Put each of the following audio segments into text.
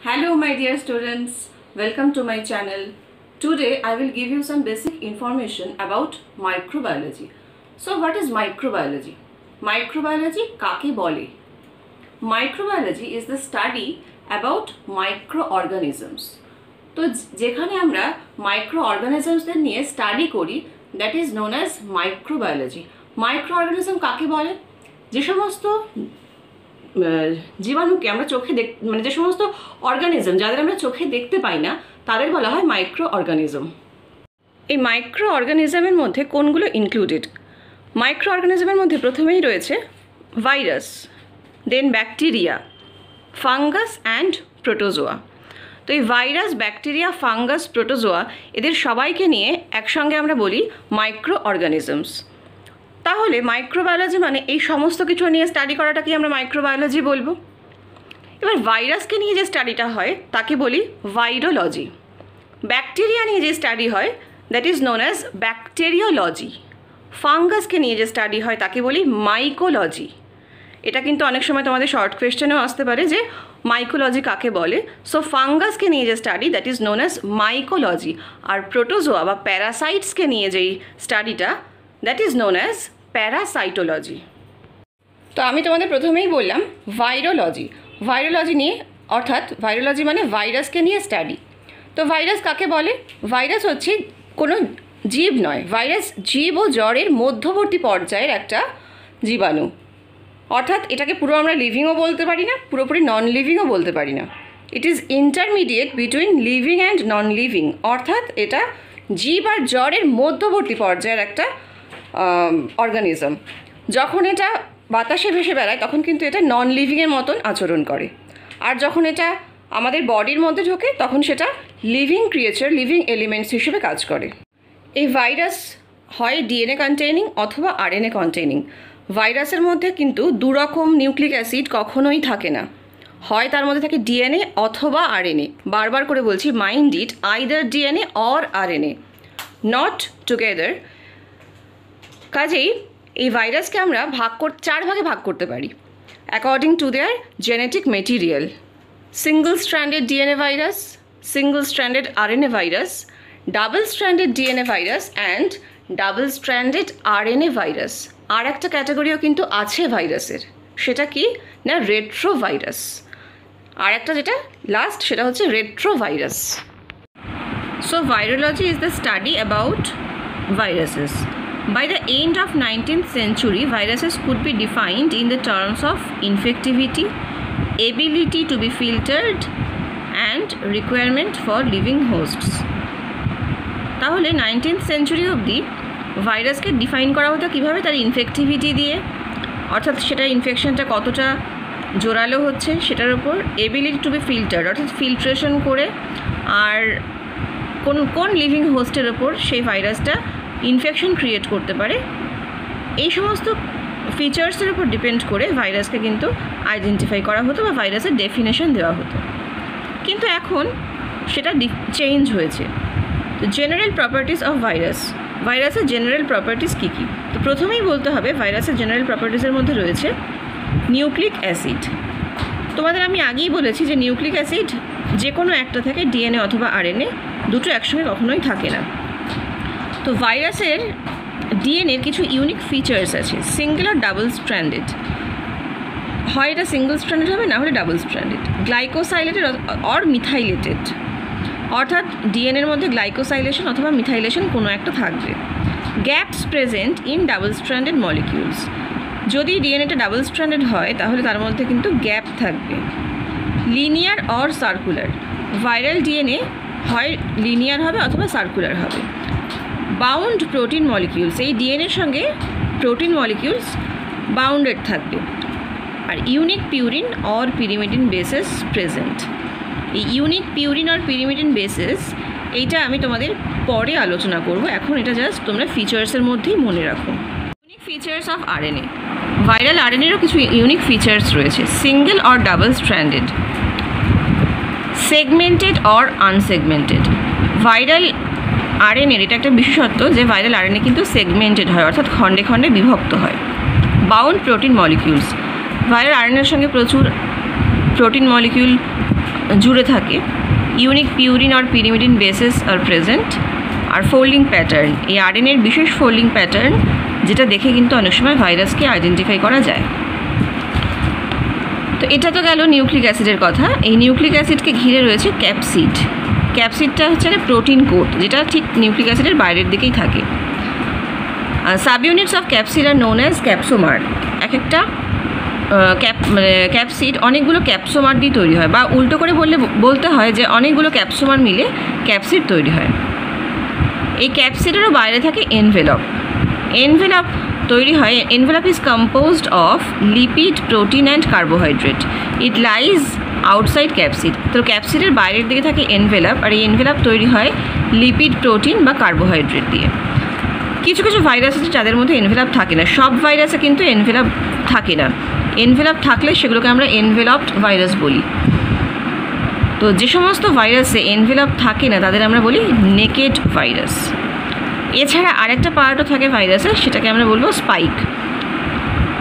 Hello my dear students, welcome to my channel. Today I will give you some basic information about microbiology. So what is microbiology? Microbiology কাকে বলে? Microbiology is the study about microorganisms. তো যেখানে আমরা microorganismsদের নিয়ে study করি, that is known as microbiology. Microorganism কাকে বলে? যে সমস্ত জীবাণুকে আমরা চোখে মানে যে সমস্ত অর্গানিজম যাদের আমরা চোখে দেখতে পাই না তাদের বলা হয় মাইক্রো অর্গানিজম। এই মাইক্রো অর্গানিজমের মধ্যে কোনগুলো ইনক্লুডেড? মাইক্রো অর্গানিজমের মধ্যে প্রথমেই রয়েছে virus, then bacteria, fungus and protozoa. তো এই ভাইরাস, ব্যাকটেরিয়া, ফাঙ্গাস, প্রোটোজোয়া এদের সবাইকে নিয়ে একসঙ্গে আমরা বলি মাইক্রো অর্গানিজমস। তাহলে মাইক্রোবায়োলজি মানে এই সমস্ত কিছু নিয়ে স্টাডি করাটাকে আমরা মাইক্রোবায়োলজি বলবো। এবার ভাইরাসকে নিয়ে যে স্টাডিটা হয় তাকে বলি ভাইরোলজি। ব্যাকটেরিয়া নিয়ে যে স্টাডি হয় that is known as bacteriology. ফাঙ্গাসকে নিয়ে যে স্টাডি হয় তাকে বলি মাইকোলজি। এটা কিন্তু অনেক সময় তোমাদের শর্ট কোয়েশ্চেনেও আসতে পারে যে মাইকোলজি কাকে বলে। সো ফাঙ্গাসকে নিয়ে যে study that is known as mycology. আর প্রোটোজোয়া বা প্যারাসাইটসকে নিয়ে যেই স্টাডিটা that is known as parasitology. তো আমি তোমাদের প্রথমেই বললাম ভাইরোলজি। ভাইরোলজি নিয়ে অর্থাৎ ভাইরোলজি মানে ভাইরাসকে নিয়ে স্টাডি। তো ভাইরাস কাকে বলে? ভাইরাস হচ্ছে কোনো জীব নয়, ভাইরাস জীব ও জ্বরের মধ্যবর্তী পর্যায়ের একটা জীবাণু। অর্থাৎ এটাকে পুরো আমরা লিভিংও বলতে পারি না, পুরোপুরি নন লিভিংও বলতে পারি না। It is intermediate between living and non living. অর্থাৎ এটা জীব আর জ্বরের মধ্যবর্তী পর্যায়ের একটা অর্গানিজম। যখন এটা বাতাসে ভেসে বেড়ায় তখন কিন্তু এটা নন লিভিংয়ের মতন আচরণ করে, আর যখন এটা আমাদের বডির মধ্যে ঢোকে তখন সেটা লিভিং ক্রিয়েচার, লিভিং এলিমেন্টস হিসেবে কাজ করে। এই ভাইরাস হয় ডিএনএ কন্টেইনিং অথবা আরএনএ কন্টেইনিং। ভাইরাসের মধ্যে কিন্তু দুরকম নিউক্লিক অ্যাসিড কখনোই থাকে না, হয় তার মধ্যে থাকে ডিএনএ অথবা আরএনএ। বারবার করে বলছি, mind it, either DNA or RNA, not together. কাজেই এই ভাইরাসকে আমরা চার ভাগে ভাগ করতে পারি according to their genetic material: single stranded DNA virus, single stranded RNA virus, double stranded DNA virus and double stranded RNA virus. আর একটা ক্যাটাগরিও কিন্তু আছে ভাইরাসের, সেটা কি না রেট্রো ভাইরাস। আর একটা যেটা লাস্ট সেটা হচ্ছে retro virus. So virology is the study about viruses. By the end of 19th century, viruses could be defined in the terms of infectivity, ability to be filtered, and requirement for living hosts. তাহলে 19th century অবধি ভাইরাসকে define করা হতো কীভাবে? তার infectivity দিয়ে, অর্থাৎ সেটা ইনফেকশনটা কতটা জোরালো হচ্ছে সেটার উপর, এবিলিটি টু বি ফিল্টার্ড অর্থাৎ ফিল্ট্রেশন করে, আর কোন লিভিং হোস্টের ওপর সেই ভাইরাসটা ইনফেকশন ক্রিয়েট করতে পারে, এই সমস্ত ফিচার্সের উপর ডিপেন্ড করে ভাইরাসকে কিন্তু আইডেন্টিফাই করা হতো বা ভাইরাসের ডেফিনেশন দেওয়া হতো। কিন্তু এখন সেটা চেঞ্জ হয়েছে। তো জেনারেল প্রপার্টিস অফ ভাইরাস, ভাইরাসের জেনারেল প্রপার্টিস কী কী? তো প্রথমেই বলতে হবে ভাইরাসের জেনারেল প্রপার্টিসের মধ্যে রয়েছে নিউক্লিক অ্যাসিড। তোমাদের আমি আগেই বলেছি যে নিউক্লিক অ্যাসিড যে কোনো একটা থাকে, ডিএনএ অথবা আরএনএ, দুটো একসঙ্গে কখনোই থাকে না। তো ভাইরাসের ডিএনএর কিছু ইউনিক ফিচার্স আছে, সিঙ্গেল আর ডাবল স্ট্র্যান্ডেড। হয় এটা সিঙ্গল স্ট্র্যান্ডেড হবে, না হলে ডাবল স্ট্র্যান্ডেড। গ্লাইকোসাইলেটেড অর মিথাইলেটেড, অর্থাৎ ডিএনএর মধ্যে গ্লাইকোসাইলেশন অথবা মিথাইলেশন কোনো একটা থাকবে। Gaps present in double stranded molecules, যদি ডিএনএটা ডাবল স্ট্র্যান্ডেড হয় তাহলে তার মধ্যে কিন্তু গ্যাপ থাকবে। Linear or circular, viral DNA হয় লিনিয়ার হবে অথবা সার্কুলার হবে। বাউন্ড প্রোটিন মলিকিউলস, এই ডিএনএর সঙ্গে প্রোটিন মলিকিউলস বাউন্ডেড থাকবে। আর unique purine or pyrimidine bases present. এই unique purine or pyrimidine bases এইটা আমি তোমাদের পরে আলোচনা করব, এখন এটা জাস্ট তোমরা ফিচার্সের মধ্যেই মনে রাখো। Unique features of RNA, viral আরএনএরও কিছু ইউনিক ফিচার্স রয়েছে: single or double stranded, segmented or unsegmented. Viral আরএনএর এটা একটা বিশেষত্ব যে ভাইরাল আরএনএ কিন্তু সেগমেন্টেড হয়, অর্থাৎ খণ্ডে খণ্ডে বিভক্ত হয়। বাউন্ড প্রোটিন মলিকিউলস, ভাইরাল আরএনএর সঙ্গে প্রচুর প্রোটিন মলিকিউল জুড়ে থাকে, ইউনিক পিউরিন আর পিরিমিডিন বেসেস আর প্রেজেন্ট, আর ফোল্ডিং প্যাটার্ন, এই আরএনএর বিশেষ ফোল্ডিং প্যাটার্ন যেটা দেখে কিন্তু অনেক সময় ভাইরাসকে আইডেন্টিফাই করা যায়। তো এটা তো গেল নিউক্লিক অ্যাসিডের কথা। এই নিউক্লিক অ্যাসিডকে ঘিরে রয়েছে ক্যাপসিড। ক্যাপসিডটা হচ্ছে একটা প্রোটিন কোট যেটা ঠিক নিউক্লিক অ্যাসিডের বাইরের দিকেই থাকে। Subunits of capsid are known as capsomere. এক একটা ক্যাপসিড অনেকগুলো ক্যাপসোমার দিয়ে তৈরি হয়, বা উল্টো করে বলতে হয় যে অনেকগুলো ক্যাপসোমার মিলে ক্যাপসিড তৈরি হয়। এই ক্যাপসিডেরও বাইরে থাকে এনভেলপ। এনভেলপ তৈরি হয়, envelope is composed of lipid, protein and carbohydrate. It lies outside capsid. তো ক্যাপসিডের বাইরের দিকে থাকে এনভেলপ, আর এই এনভেলপ তৈরি হয় লিপিড, প্রোটিন বা কার্বোহাইড্রেট দিয়ে। কিছু কিছু ভাইরাস আছে যাদের মধ্যে এনভেলপ থাকে না, সব ভাইরাসে কিন্তু এনভেলপ থাকে না। এনভেলপ থাকলে সেগুলোকে আমরা এনভেলপড ভাইরাস বলি। তো যে সমস্ত ভাইরাসে এনভেলপ থাকে না তাদের আমরা বলি নেকেড ভাইরাস। এছাড়া আরেকটা পার্টও থাকে ভাইরাসের, সেটাকে আমরা বলবো স্পাইক।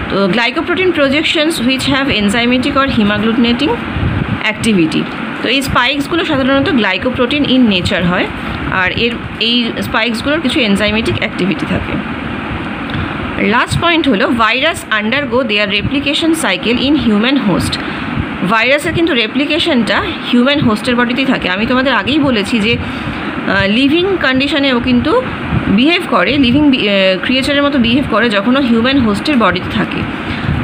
তো glycoprotein projections which have enzymatic or haemagglutinating activity. তো এই স্পাইকসগুলো সাধারণত গ্লাইকোপ্রোটিন ইন নেচার হয়, আর এই স্পাইকসগুলোর কিছু এনজাইমেটিক অ্যাক্টিভিটি থাকে। লাস্ট পয়েন্ট হলো virus undergo their replication cycle in human host. ভাইরাসের কিন্তু রেপ্লিকেশনটা হিউম্যান হোস্টের বডিতেই থাকে। আমি তোমাদের আগেই বলেছি যে লিভিং কন্ডিশনেও কিন্তু বিহেভ করে, লিভিং ক্রিয়েচারের মতো বিহেভ করে যখনও হিউম্যান হোস্টের বডিতে থাকে।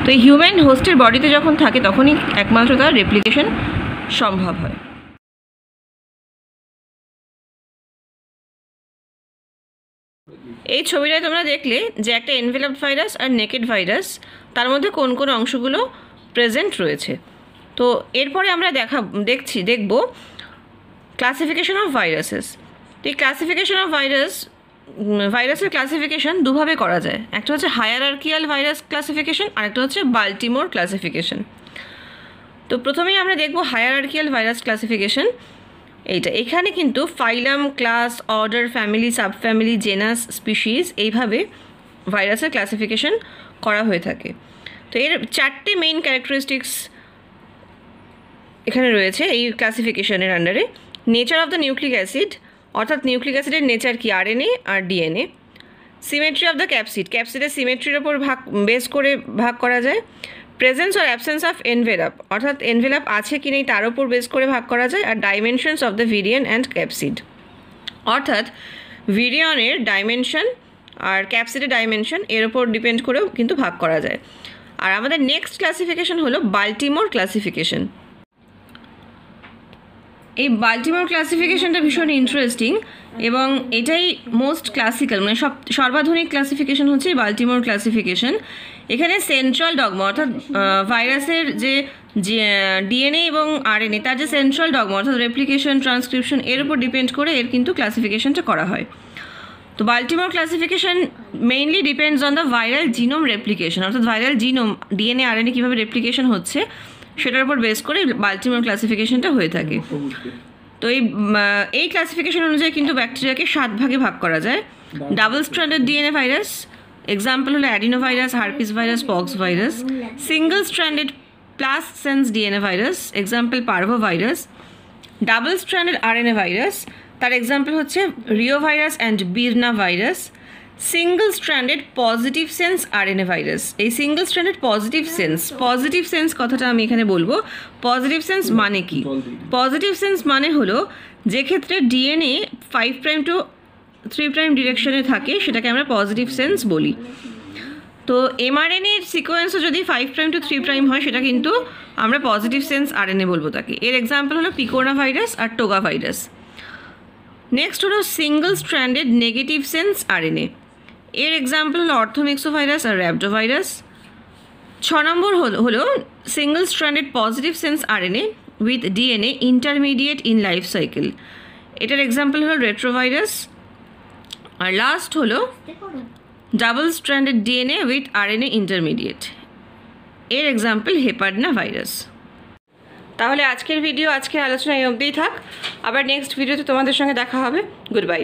তো এই হিউম্যান হোস্টের বডিতে যখন থাকে তখনই একমাত্র তার রেপ্লিকেশন সম্ভব হয়। এই ছবিটায় তোমরা দেখলে যে একটা এনভেলপড ভাইরাস আর নেকেড ভাইরাস, তার মধ্যে কোন কোন অংশগুলো প্রেজেন্ট রয়েছে। তো এরপরে আমরা দেখব ক্লাসিফিকেশন অফ ভাইরাসেস। তো এই ক্লাসিফিকেশন অফ ভাইরাসের ক্লাসিফিকেশন দুভাবে করা যায়। একটা হচ্ছে হায়ারার্কিয়াল ভাইরাস ক্লাসিফিকেশন, আর একটা হচ্ছে বাল্টিমোর ক্লাসিফিকেশন। তো প্রথমেই আমরা দেখব হায়ারার্কিয়াল ভাইরাস ক্লাসিফিকেশন। এখানে কিন্তু phylum, class, order, family, subfamily, genus, species এইভাবে ভাইরাসের ক্লাসিফিকেশন করা হয়ে থাকে। তো এর 4টে মেইন ক্যারেক্টারিস্টিক্স এখানে রয়েছে এই ক্লাসিফিকেশনের আন্ডারে। Nature of the nucleic acid, অর্থাৎ নিউক্লিক অ্যাসিডের নেচার কি, আরএনএ আর DNA. Symmetry of the capsid, ক্যাপসিডের সিমেট্রির ওপর বেস করে ভাগ করা যায়। Presence or absence of envelope, অর্থাৎ এনভেলপ আছে কি নেই তার উপর বেস করে ভাগ করা যায়। আর dimensions of the virion and capsid, অর্থাৎ ভিরিয়নের ডাইমেনশন আর ক্যাপসিডের ডাইমেনশন এর ওপর ডিপেন্ড করেও কিন্তু ভাগ করা যায়। আর আমাদের নেক্সট ক্লাসিফিকেশন হলো বাল্টিমোর ক্লাসিফিকেশন। এই বাল্টিমোর ক্লাসিফিকেশনটা ভীষণ ইন্টারেস্টিং এবং এটাই মোস্ট ক্লাসিক্যাল, মানে সর্বাধুনিক ক্লাসিফিকেশন হচ্ছে বাল্টিমোর ক্লাসিফিকেশন। এখানে সেন্ট্রাল ডগমা, অর্থাৎ ভাইরাসের যে ডিএনএ এবং আরএনএ তার যে সেন্ট্রাল ডগমা, অর্থাৎ রেপ্লিকেশন, ট্রান্সক্রিপশন এর উপর ডিপেন্ড করে এর কিন্তু ক্লাসিফিকেশনটা করা হয়। তো Baltimore classification mainly depends on the viral genome replication, অর্থাৎ ভাইরাল জিনোম ডিএনএ আরএনএ কীভাবে রেপ্লিকেশন হচ্ছে সেটার উপর বেস করে বাল্টিমোর ক্লাসিফিকেশনটা হয়ে থাকে। তো এই ক্লাসিফিকেশন অনুযায়ী কিন্তু ব্যাকটেরিয়াকে 7 ভাগে ভাগ করা যায়। Double stranded DNA virus, example হলো adeno virus, herpes virus, pox virus. Single stranded plus sense DNA virus, example parvo virus. Double stranded RNA virus, তার এক্সাম্পল হচ্ছে reo virus and birna virus. Single stranded positive sense RNA virus, এই single stranded positive sense কথাটা আমি এখানে বলবো। Positive sense মানে কি? Positive sense মানে হলো যে ক্ষেত্রে ডিএনএ 5' to 3' ডিরেকশনে থাকে সেটাকে আমরা পজিটিভ সেন্স বলি। তো এমআরএনএর সিকোয়েন্সও যদি 5' to 3' হয় সেটা কিন্তু আমরা পজিটিভ সেন্স আরএনএ বলবো তাকে। এর এক্সাম্পল হলো পিকোনা ভাইরাস আর টোগা ভাইরাস। নেক্সট হলো single stranded negative sense RNA, এর এক্সাম্পল হলো অর্থোমিক্সো ভাইরাস আর র্যাবডো ভাইরাস। 6 নম্বর হলো single stranded positive sense RNA with DNA intermediate in life cycle, এটার এক্সাম্পল হলো রেট্রোভাইরাস। আর লাস্ট হলো double stranded DNA with RNA intermediate, এর example হেপাডনা virus. তাহলে আজকের আলোচনা এই অবধিই থাক। আবার নেক্সট ভিডিওতে তোমাদের সঙ্গে দেখা হবে। Good bye.